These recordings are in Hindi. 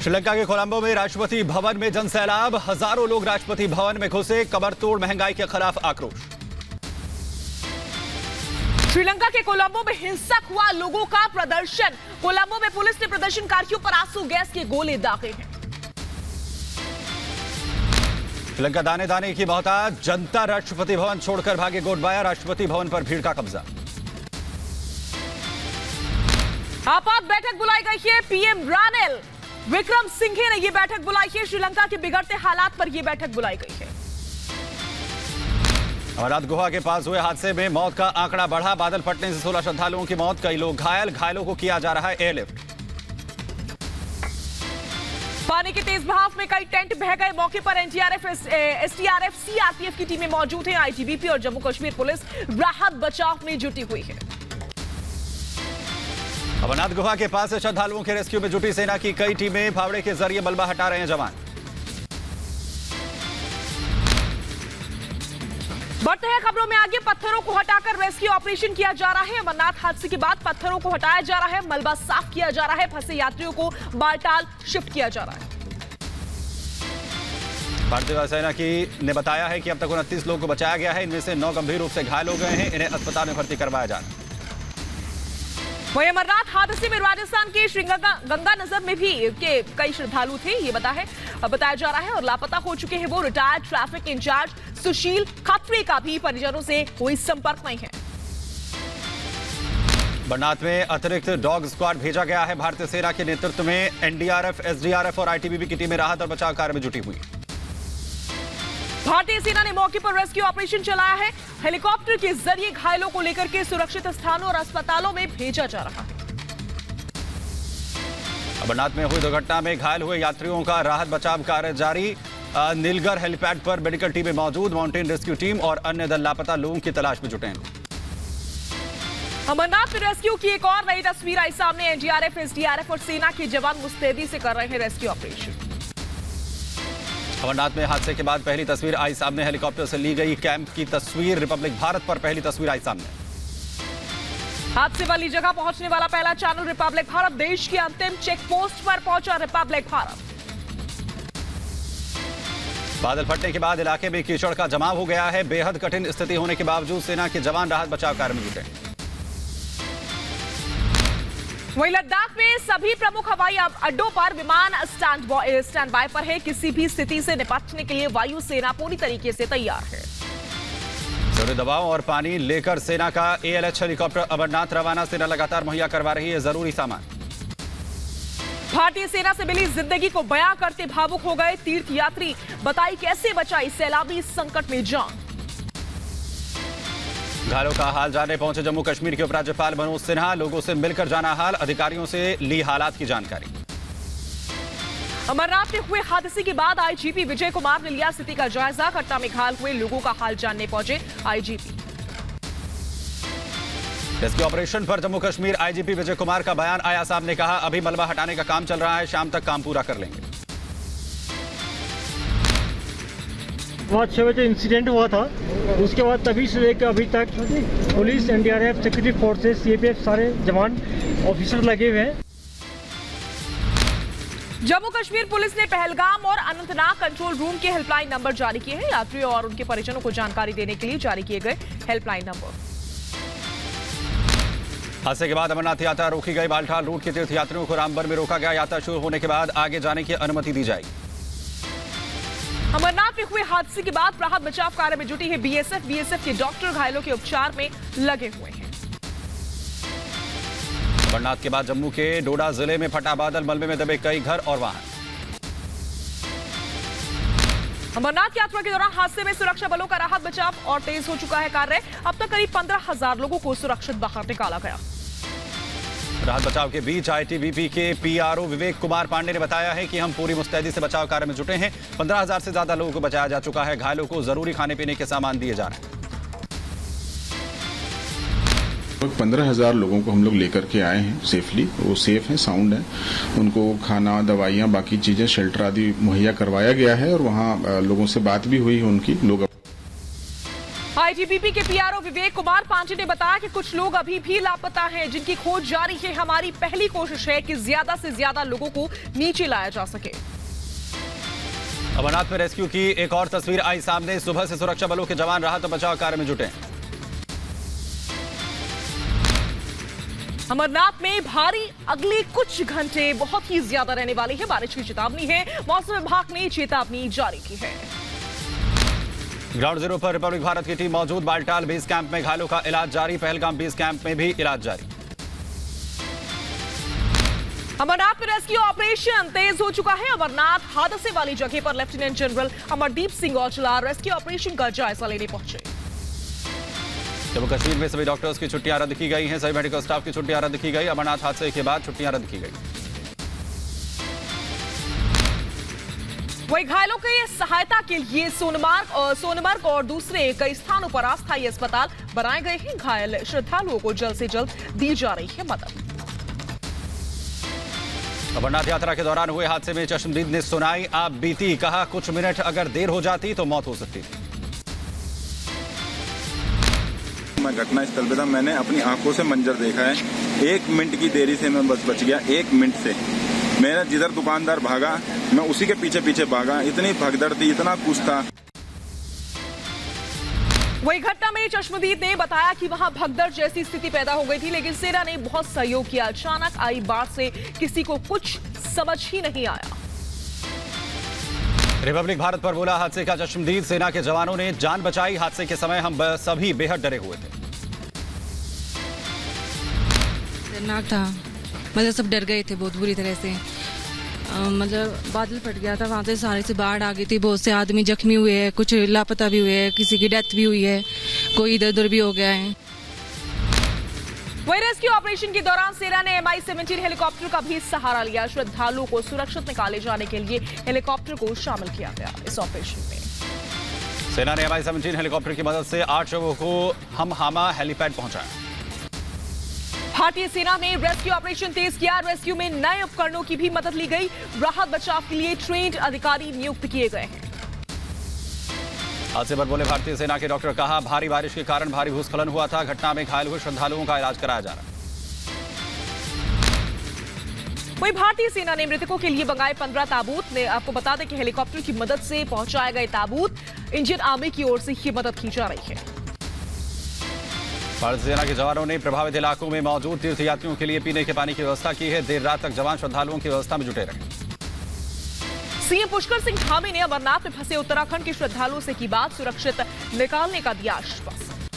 श्रीलंका के कोलंबो में राष्ट्रपति भवन में जनसैलाब, हजारों लोग राष्ट्रपति भवन में घुसे, कमर तोड़ महंगाई के खिलाफ आक्रोश। श्रीलंका के कोलंबो में हिंसक हुआ लोगों का प्रदर्शन। कोलंबो में पुलिस ने प्रदर्शनकारियों पर आंसू गैस के गोले दागे हैं। श्रीलंका दाने दाने की मोहताज, जनता राष्ट्रपति भवन छोड़कर भागे गोटबाया, राष्ट्रपति भवन पर भीड़ का कब्जा। आपात बैठक बुलाई गई है। पीएम रानिल विक्रमसिंघे ने यह बैठक बुलाई है। श्रीलंका के बिगड़ते हालात पर यह बैठक बुलाई गई है। अमरनाथ गुहा के पास हुए हादसे में मौत का आंकड़ा बढ़ा, बादल फटने से 16 श्रद्धालुओं की मौत, कई लोग घायल, घायलों को किया जा रहा है एयरलिफ्ट। पानी के तेज बहाव में कई टेंट बह गए। मौके पर एनडीआरएफ, एसडीआरएफ, सीआरपीएफ की टीमें मौजूद हैं। आईटीबीपी और जम्मू कश्मीर पुलिस राहत बचाव में जुटी हुई है। अमरनाथ गुहा के पास से श्रद्धालुओं के रेस्क्यू में जुटी सेना की कई टीमें, फावड़े के जरिए मलबा हटा रहे हैं जवान। बढ़ते हैं खबरों में आगे। पत्थरों को हटाकर रेस्क्यू ऑपरेशन किया जा रहा है। अमरनाथ हादसे के बाद पत्थरों को हटाया जा रहा है, मलबा साफ किया जा रहा है, फंसे यात्रियों को बालटाल शिफ्ट किया जा रहा है। भारतीय वायुसेना ने बताया है कि अब तक 29 लोगों को बचाया गया है, इनमें से 9 गंभीर रूप से घायल हो गए हैं, इन्हें अस्पताल में भर्ती करवाया जा रहा है। वहीं अमरनाथ हादसे में राजस्थान के गंगा नगर में भी कई श्रद्धालु थे, ये बताया जा रहा है। और लापता हो चुके हैं वो रिटायर्ड ट्रैफिक इंचार्ज सुशील खत्री का भी परिजनों से कोई संपर्क नहीं है। अमरनाथ में अतिरिक्त डॉग स्क्वाड भेजा गया है। भारतीय सेना के नेतृत्व में एनडीआरएफ, एसडीआरएफ और आईटीबीपी की टीमें राहत और बचाव कार्य में जुटी हुई। भारतीय सेना ने मौके पर रेस्क्यू ऑपरेशन चलाया है। हेलीकॉप्टर के जरिए घायलों को लेकर के सुरक्षित स्थानों और अस्पतालों में भेजा जा रहा है। अमरनाथ में हुई दुर्घटना में घायल हुए यात्रियों का राहत बचाव कार्य जारी। नीलगर हेलीपैड पर मेडिकल टीमें मौजूद, माउंटेन रेस्क्यू टीम और अन्य दल लापता लोगों की तलाश में जुटे हैं। अमरनाथ में रेस्क्यू की एक और नई तस्वीर आई सामने। एनडीआरएफ, एसडीआरएफ और सेना के जवान मुस्तैदी से कर रहे हैं रेस्क्यू ऑपरेशन। अमरनाथ में हादसे के बाद पहली तस्वीर आई सामने, हेलीकॉप्टर से ली गई कैंप की तस्वीर। रिपब्लिक भारत पर पहली तस्वीर आई सामने। हादसे वाली जगह पहुंचने वाला पहला चैनल रिपब्लिक भारत। देश के अंतिम चेक पोस्ट पर पहुंचा रिपब्लिक भारत। बादल फटने के बाद इलाके में कीचड़ का जमाव हो गया है। बेहद कठिन स्थिति होने के बावजूद सेना के जवान राहत बचाव कार्य में जुटे। वहीं लद्दाख में सभी प्रमुख हवाई अड्डों पर विमान स्टैंड बाय पर है। किसी भी स्थिति से निपटने के लिए वायुसेना पूरी तरीके से तैयार है। जरूरी दवाओं और पानी लेकर सेना का एएलएच हेलीकॉप्टर अमरनाथ रवाना। सेना लगातार मुहैया करवा रही है जरूरी सामान। भारतीय सेना से मिली जिंदगी को बयां करते भावुक हो गए तीर्थ यात्री। बताई कैसे बचाई सैलाबी संकट में जान। घायलों का हाल जानने पहुंचे जम्मू कश्मीर के उपराज्यपाल मनोज सिन्हा। लोगों से मिलकर जाना हाल, अधिकारियों से ली हालात की जानकारी। अमरनाथ में हुए हादसे के बाद आईजीपी विजय कुमार ने लिया स्थिति का जायजा। घटना में घायल हुए लोगों का हाल जानने पहुंचे आईजीपी। रेस्क्यू ऑपरेशन पर जम्मू कश्मीर आईजीपी विजय कुमार का बयान आया सामने। कहा, अभी मलबा हटाने का काम चल रहा है, शाम तक काम पूरा कर लेंगे। वहाँ 6 बजे इंसिडेंट हुआ था। उसके बाद तभी से लेकर अभी तक police, NDRF, security forces, CAPF सारे जवान ऑफिसर लगे हुए हैं। जम्मू कश्मीर पुलिस ने पहलगाम और अनंतनाग कंट्रोल रूम के हेल्पलाइन नंबर जारी किए हैं। यात्रियों और उनके परिजनों को जानकारी देने के लिए जारी किए गए हेल्पलाइन नंबर। हादसे के बाद अमरनाथ यात्रा रोकी गई। बालटाल रूट के तीर्थ यात्रियों को रामबन में रोका गया। यात्रा शुरू होने के बाद आगे जाने की अनुमति दी जाएगी। अमरनाथ में हुए हादसे के बाद राहत बचाव कार्य में जुटी है बीएसएफ। बीएसएफ के डॉक्टर घायलों के उपचार में लगे हुए हैं। अमरनाथ के बाद जम्मू के डोडा जिले में फटा बादल, मलबे में दबे कई घर और वाहन। अमरनाथ यात्रा के दौरान हादसे में सुरक्षा बलों का राहत बचाव और तेज हो चुका है कार्य। अब तक करीब 15,000 लोगों को सुरक्षित बाहर निकाला गया। राहत बचाव के बीच आईटीबीपी के पीआरओ विवेक कुमार पांडे ने बताया है कि हम पूरी मुस्तैदी से बचाव कार्य में जुटे हैं। 15,000 से ज्यादा लोगों को बचाया जा चुका है। घायलों को जरूरी खाने पीने के सामान दिए जा रहे हैं। 15,000 लोगों को हम लोग लेकर के आए हैं सेफली। वो सेफ हैं, साउंड हैं। उनको खाना, दवाइयाँ, बाकी चीजें, शेल्टर आदि मुहैया करवाया गया है और वहाँ लोगों से बात भी हुई है उनकी। लोग आईटीबीपी के पीआरओ विवेक कुमार पांडे ने बताया कि कुछ लोग अभी भी लापता हैं, जिनकी खोज जारी है। हमारी पहली कोशिश है कि ज्यादा से ज्यादा लोगों को नीचे लाया जा सके। अमरनाथ में रेस्क्यू की एक और तस्वीर आई सामने। सुबह से सुरक्षा बलों के जवान राहत और बचाव कार्य में जुटे। अमरनाथ में भारी अगले कुछ घंटे बहुत ही ज्यादा रहने वाली है। बारिश की चेतावनी है, मौसम विभाग ने चेतावनी जारी की है। ग्राउंड जीरो पर रिपब्लिक भारत की टीम मौजूद। बालटाल बेस कैंप में घायलों का इलाज जारी। पहलगाम बेस कैंप में भी इलाज जारी। अमरनाथ में रेस्क्यू ऑपरेशन तेज हो चुका है। अमरनाथ हादसे वाली जगह पर lieutenant general Amardeep Singh Aujla rescue operation का जायजा लेने पहुंचे। जम्मू कश्मीर में सभी डॉक्टर्स की छुट्टियां रद्द की गई हैं। सभी मेडिकल स्टाफ की छुट्टियां रद्द की गई। अमरनाथ हादसे के बाद छुट्टियां रद्द की गई। वहीं घायलों की सहायता के लिए सोनमर्ग और दूसरे कई स्थानों पर अस्थायी अस्पताल बनाए गए हैं। घायल श्रद्धालुओं को जल्द से जल्द दी जा रही है मदद। अमरनाथ यात्रा के दौरान हुए हादसे में चश्मदीद ने सुनाई आप बीती। कहा कुछ मिनट अगर देर हो जाती तो मौत हो सकती थी। मैं घटनास्थल पे था, मैंने अपनी आंखों से मंजर देखा है। 1 मिनट की देरी से मैं बच गया। 1 मिनट से मेरा जिधर दुकानदार भागा मैं उसी के पीछे पीछे भागा। इतनी भगदड़ थी, इतना कुछ था। वही घटना में चश्मदीद ने बताया कि वहां भगदड़ जैसी स्थिति पैदा हो गई थी, लेकिन सेना ने बहुत सहयोग किया। अचानक आई बाढ़ से किसी को कुछ समझ ही नहीं आया। रिपब्लिक भारत पर बोला हादसे का चश्मदीद। सेना के जवानों ने जान बचाई। हादसे के समय हम सभी बेहद डरे हुए थे। खतरनाक था, मतलब सब डर गए थे बहुत बुरी तरह से। मतलब बादल फट गया था, वहाँ से सारे से बाढ़ आ गई थी। बहुत से आदमी जख्मी हुए हैं, कुछ लापता भी हुए हैं, किसी की डेथ भी हुई है, कोई इधर उधर भी हो गया है। वही रेस्क्यू ऑपरेशन के दौरान सेना ने MI-17 हेलीकॉप्टर का भी सहारा लिया। श्रद्धालुओं को सुरक्षित निकाले जाने के लिए हेलीकॉप्टर को शामिल किया गया इस ऑपरेशन में। सेना ने MI-17 हेलीकॉप्टर की मदद से 8 शवों को हमहामा हेलीपैड पहुंचाया। भारतीय सेना ने रेस्क्यू ऑपरेशन तेज किया। रेस्क्यू में नए उपकरणों की भी मदद ली गई। राहत बचाव के लिए ट्रेन्ड अधिकारी नियुक्त किए गए हैं। हादसे पर बोले भारतीय सेना के डॉक्टर। कहा भारी बारिश के कारण भारी भूस्खलन हुआ था। घटना में घायल हुए श्रद्धालुओं का इलाज कराया जा रहा है। वही भारतीय सेना ने मृतकों के लिए मंगाए 15 ताबूत। ने आपको बता दें कि हेलीकॉप्टर की मदद से पहुंचाए गए ताबूत इंडियन आर्मी की ओर से ही मदद की जा रही है। भारतीय सेना के जवानों ने प्रभावित इलाकों में मौजूद तीर्थयात्रियों के लिए पीने के पानी की व्यवस्था की है। देर रात तक जवान श्रद्धालुओं की व्यवस्था में जुटे रहे। सीएम पुष्कर सिंह धामी ने अमरनाथ में फंसे उत्तराखंड के श्रद्धालुओं से की बात। सुरक्षित निकालने का दिया आश्वासन।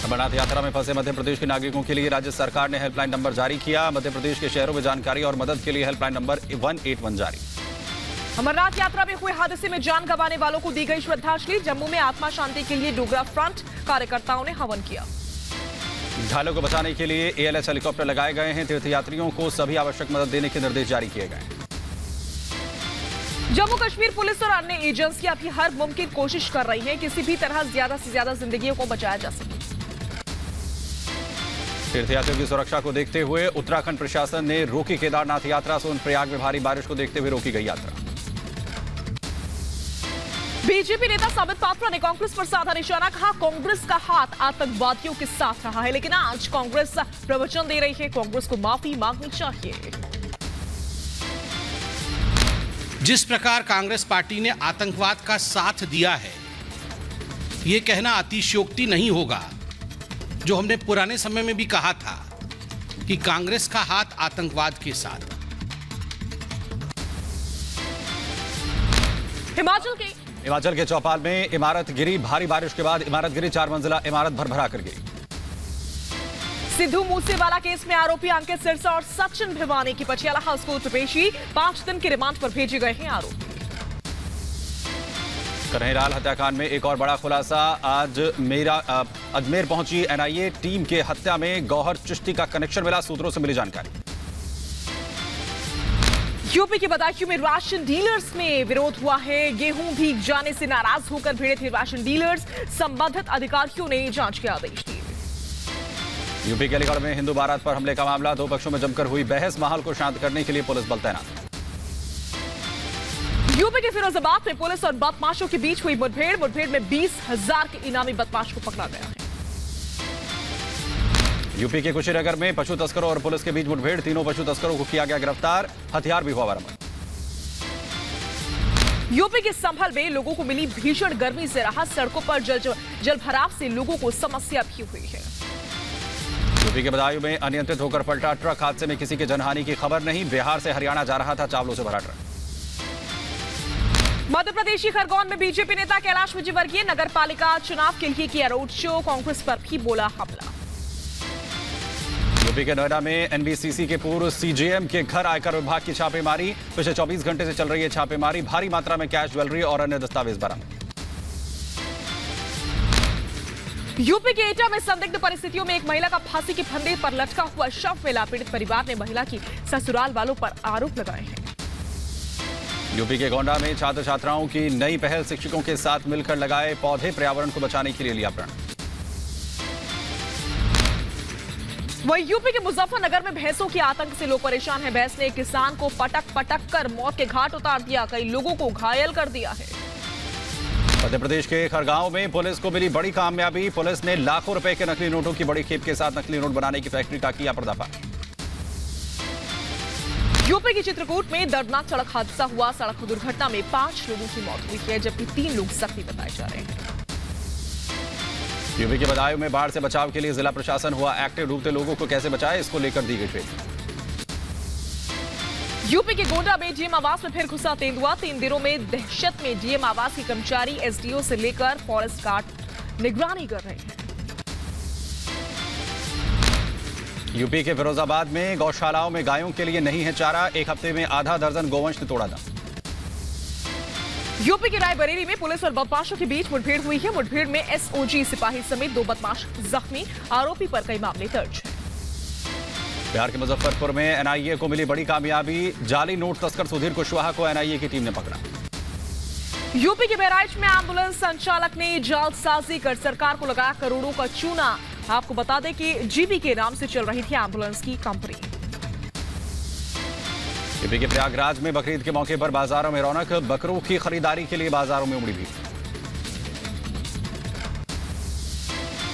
अमरनाथ यात्रा में फंसे मध्य प्रदेश के नागरिकों के लिए राज्य सरकार ने हेल्पलाइन नंबर जारी किया। मध्य प्रदेश के शहरों में जानकारी और मदद के लिए हेल्पलाइन नंबर 181 जारी। अमरनाथ यात्रा में हुए हादसे में जान गंवाने वालों को दी गई श्रद्धांजलि। जम्मू में आत्मा शांति के लिए डोगरा फ्रंट कार्यकर्ताओं ने हवन किया। घायलों को बचाने के लिए ALS हेलीकॉप्टर लगाए गए हैं। तीर्थयात्रियों को सभी आवश्यक मदद देने के निर्देश जारी किए गए हैं। जम्मू कश्मीर पुलिस और अन्य एजेंसियां भी हर मुमकिन कोशिश कर रही हैं, किसी भी तरह ज्यादा से ज्यादा जिंदगियों को बचाया जा सके। तीर्थयात्रियों की सुरक्षा को देखते हुए उत्तराखंड प्रशासन ने रोकी केदारनाथ यात्रा। सोनप्रयाग में भारी बारिश को देखते हुए रोकी गई यात्रा। बीजेपी नेता संबित पात्रा ने कांग्रेस पर साधा निशाना। कहा कांग्रेस का हाथ आतंकवादियों के साथ रहा है, लेकिन आज कांग्रेस प्रवचन दे रही है। कांग्रेस को माफी मांगनी चाहिए। जिस प्रकार कांग्रेस पार्टी ने आतंकवाद का साथ दिया है, यह कहना अतिशयोक्ति नहीं होगा। जो हमने पुराने समय में भी कहा था कि कांग्रेस का हाथ आतंकवाद के साथ। हिमाचल के चौपाल में इमारत गिरी। भारी बारिश के बाद इमारत गिरी। 4 मंजिला इमारत भरभरा कर गिरी। सिद्धू मूसेवाला केस में आरोपी अंकित सिरसा और सचिन भिवानी की पटियाला हाउस कोर्ट में पेशी। 5 दिन के रिमांड पर भेजे गए हैं आरोपी। कन्हैयालाल हत्याकांड में एक और बड़ा खुलासा। आज अजमेर पहुंची NIA टीम के हत्या में गौहर चिश्ती का कनेक्शन मिला। सूत्रों से मिली जानकारी। यूपी के बदायूं में राशन डीलर्स में विरोध हुआ है। गेहूं भीग जाने से नाराज होकर भिड़े थे राशन डीलर्स। संबंधित अधिकारियों ने जांच के आदेश दिए। यूपी के अलीगढ़ में हिंदू बारात पर हमले का मामला। 2 पक्षों में जमकर हुई बहस। माहौल को शांत करने के लिए पुलिस बल तैनात। यूपी के फिरोजाबाद में पुलिस और बदमाशों के बीच हुई मुठभेड़ में 20,000 के इनामी बदमाश को पकड़ा गया है। यूपी के कुशीनगर में पशु तस्करों और पुलिस के बीच मुठभेड़, तीनों पशु तस्करों को किया गया गिरफ्तार, हथियार भी हुआ बरामद। यूपी के संभल में लोगों को मिली भीषण गर्मी से राहत, सड़कों पर जल भराव से लोगों को समस्या भी हुई है। यूपी के बदायूं में अनियंत्रित होकर पलटा ट्रक, हादसे में किसी की जनहानि की खबर नहीं, बिहार से हरियाणा जा रहा था चावलों से भरा ट्रक। मध्य प्रदेश की खरगोन में बीजेपी नेता कैलाश विजयवर्गीय नगर पालिका चुनाव के लिए किया रोड शो, कांग्रेस पर भी बोला हमला। यूपी के नोएडा में एनबीसीसी के पूर्व सीजेएम के घर आयकर विभाग की छापेमारी, पिछले 24 घंटे से चल रही है छापेमारी, भारी मात्रा में कैश, ज्वेलरी और अन्य दस्तावेज बरामद। यूपी के एटा में संदिग्ध परिस्थितियों में एक महिला का फांसी के फंदे पर लटका हुआ शव मिला, पीड़ित परिवार ने महिला की ससुराल वालों पर आरोप लगाए हैं। यूपी के गोंडा में छात्र छात्राओं की नई पहल, शिक्षकों के साथ मिलकर लगाए पौधे, पर्यावरण को बचाने के लिए लिया प्रण। वहीं यूपी के मुजफ्फरनगर में भैंसों के आतंक से लोग परेशान हैं। भैंस ने एक किसान को पटक कर मौत के घाट उतार दिया, कई लोगों को घायल कर दिया है। मध्य प्रदेश के खरगांव में पुलिस को मिली बड़ी कामयाबी, पुलिस ने लाखों रुपए के नकली नोटों की बड़ी खेप के साथ नकली नोट बनाने की फैक्ट्री का किया पर्दाफाश। यूपी के चित्रकूट में दर्दनाक सड़क हादसा हुआ, सड़क दुर्घटना में 5 लोगों की मौत हुई है, जबकि 3 लोग जख्मी बताए जा रहे हैं। यूपी के बदायूं में बाढ़ से बचाव के लिए जिला प्रशासन हुआ एक्टिव, डूबते लोगों को कैसे बचाए, इसको लेकर दी गई ट्रेनिंग। यूपी के गोंडा में डीएम आवास में फिर घुसा तेंदुआ, 3 दिनों में दहशत में डीएम आवास के कर्मचारी एसडीओ से लेकर फॉरेस्ट गार्ड निगरानी कर रहे हैं। यूपी के फिरोजाबाद में गौशालाओं में गायों के लिए नहीं है चारा, एक हफ्ते में आधा दर्जन गोवंश ने तोड़ा दम। यूपी के रायबरेली में पुलिस और बदमाशों के बीच मुठभेड़ हुई है, मुठभेड़ में एसओजी सिपाही समेत 2 बदमाश जख्मी, आरोपी पर कई मामले दर्ज हैं। बिहार के मुजफ्फरपुर में एनआईए को मिली बड़ी कामयाबी, जाली नोट तस्कर सुधीर कुशवाहा को एनआईए की टीम ने पकड़ा। यूपी के बहराइच में एम्बुलेंस संचालक ने जालसाजी कर सरकार को लगाया करोड़ों का चूना। आपको बता दें कि जीबी के नाम से चल रही थी एम्बुलेंस की कंपनी। यूपी के प्रयागराज में बकरीद के मौके पर बाजारों में रौनक, बकरों की खरीदारी के लिए बाजारों में उमड़ी भीड़।